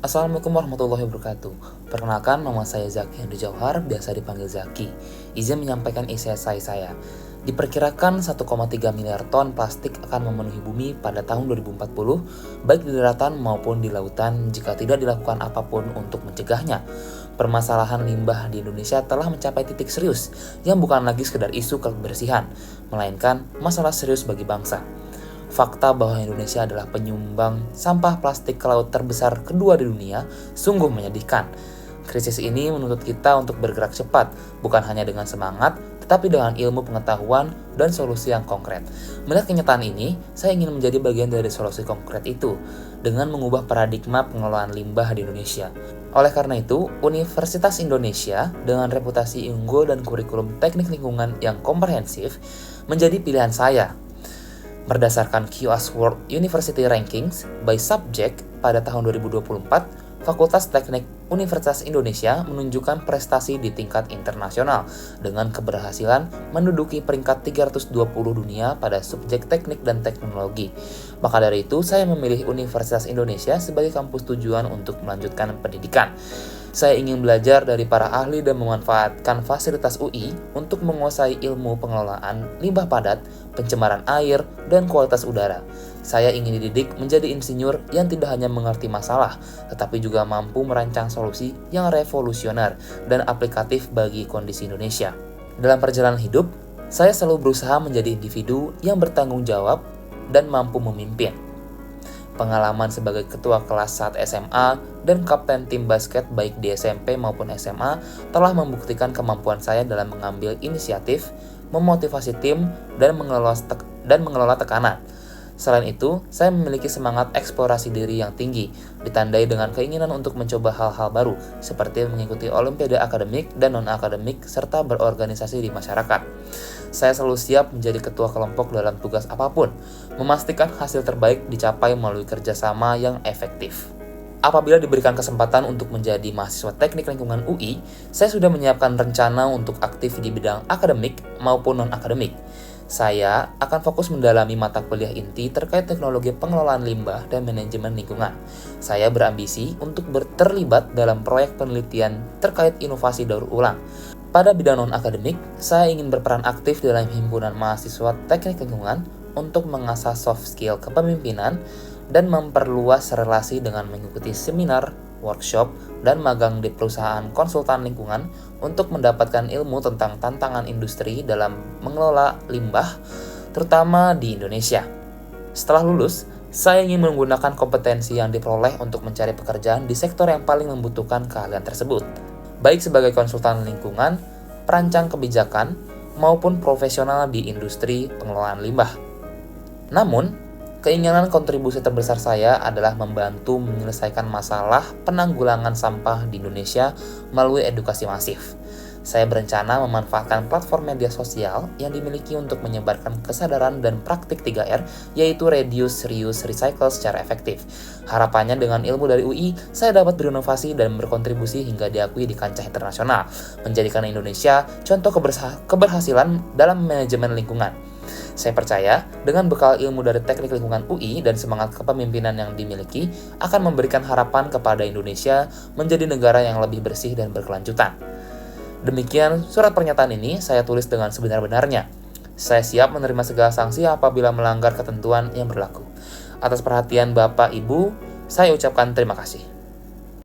Assalamualaikum warahmatullahi wabarakatuh. Perkenalkan, nama saya Zaki Henry Jauhar, biasa dipanggil Zaki. Izin menyampaikan isi esai saya. Diperkirakan 1,3 miliar ton plastik akan memenuhi bumi pada tahun 2040, baik di daratan maupun di lautan jika tidak dilakukan apapun untuk mencegahnya. Permasalahan limbah di Indonesia telah mencapai titik serius, yang bukan lagi sekedar isu kebersihan, melainkan masalah serius bagi bangsa. Fakta bahwa Indonesia adalah penyumbang sampah plastik ke laut terbesar kedua di dunia sungguh menyedihkan. Krisis ini menuntut kita untuk bergerak cepat, bukan hanya dengan semangat, tetapi dengan ilmu pengetahuan dan solusi yang konkret. Melihat kenyataan ini, saya ingin menjadi bagian dari solusi konkret itu, dengan mengubah paradigma pengelolaan limbah di Indonesia. Oleh karena itu, Universitas Indonesia dengan reputasi unggul dan kurikulum teknik lingkungan yang komprehensif menjadi pilihan saya. Berdasarkan QS World University Rankings by Subject pada tahun 2024, Fakultas Teknik Universitas Indonesia menunjukkan prestasi di tingkat internasional dengan keberhasilan menduduki peringkat 320 dunia pada subjek teknik dan teknologi. Maka dari itu, saya memilih Universitas Indonesia sebagai kampus tujuan untuk melanjutkan pendidikan. Saya ingin belajar dari para ahli dan memanfaatkan fasilitas UI untuk menguasai ilmu pengelolaan limbah padat, pencemaran air, dan kualitas udara. Saya ingin dididik menjadi insinyur yang tidak hanya mengerti masalah, tetapi juga mampu merancang solusi yang revolusioner dan aplikatif bagi kondisi Indonesia. Dalam perjalanan hidup, saya selalu berusaha menjadi individu yang bertanggung jawab dan mampu memimpin. Pengalaman sebagai ketua kelas saat SMA dan kapten tim basket baik di SMP maupun SMA telah membuktikan kemampuan saya dalam mengambil inisiatif, memotivasi tim, dan mengelola tekanan. Selain itu, saya memiliki semangat eksplorasi diri yang tinggi, ditandai dengan keinginan untuk mencoba hal-hal baru, seperti mengikuti olimpiade akademik dan non-akademik, serta berorganisasi di masyarakat. Saya selalu siap menjadi ketua kelompok dalam tugas apapun, memastikan hasil terbaik dicapai melalui kerjasama yang efektif. Apabila diberikan kesempatan untuk menjadi mahasiswa teknik lingkungan UI, saya sudah menyiapkan rencana untuk aktif di bidang akademik maupun non-akademik. Saya akan fokus mendalami mata kuliah inti terkait teknologi pengelolaan limbah dan manajemen lingkungan. Saya berambisi untuk terlibat dalam proyek penelitian terkait inovasi daur ulang. Pada bidang non-akademik, saya ingin berperan aktif dalam himpunan mahasiswa teknik lingkungan untuk mengasah soft skill kepemimpinan dan memperluas relasi dengan mengikuti seminar, workshop, dan magang di perusahaan konsultan lingkungan untuk mendapatkan ilmu tentang tantangan industri dalam mengelola limbah, terutama di Indonesia. Setelah lulus, saya ingin menggunakan kompetensi yang diperoleh untuk mencari pekerjaan di sektor yang paling membutuhkan keahlian tersebut, baik sebagai konsultan lingkungan, perancang kebijakan, maupun profesional di industri pengelolaan limbah. Namun, keinginan kontribusi terbesar saya adalah membantu menyelesaikan masalah penanggulangan sampah di Indonesia melalui edukasi masif. Saya berencana memanfaatkan platform media sosial yang dimiliki untuk menyebarkan kesadaran dan praktik 3R, yaitu Reduce, Reuse, Recycle secara efektif. Harapannya dengan ilmu dari UI, saya dapat berinovasi dan berkontribusi hingga diakui di kancah internasional, menjadikan Indonesia contoh keberhasilan dalam manajemen lingkungan. Saya percaya, dengan bekal ilmu dari teknik lingkungan UI dan semangat kepemimpinan yang dimiliki, akan memberikan harapan kepada Indonesia menjadi negara yang lebih bersih dan berkelanjutan. Demikian surat pernyataan ini saya tulis dengan sebenar-benarnya. Saya siap menerima segala sanksi apabila melanggar ketentuan yang berlaku. Atas perhatian Bapak Ibu, saya ucapkan terima kasih.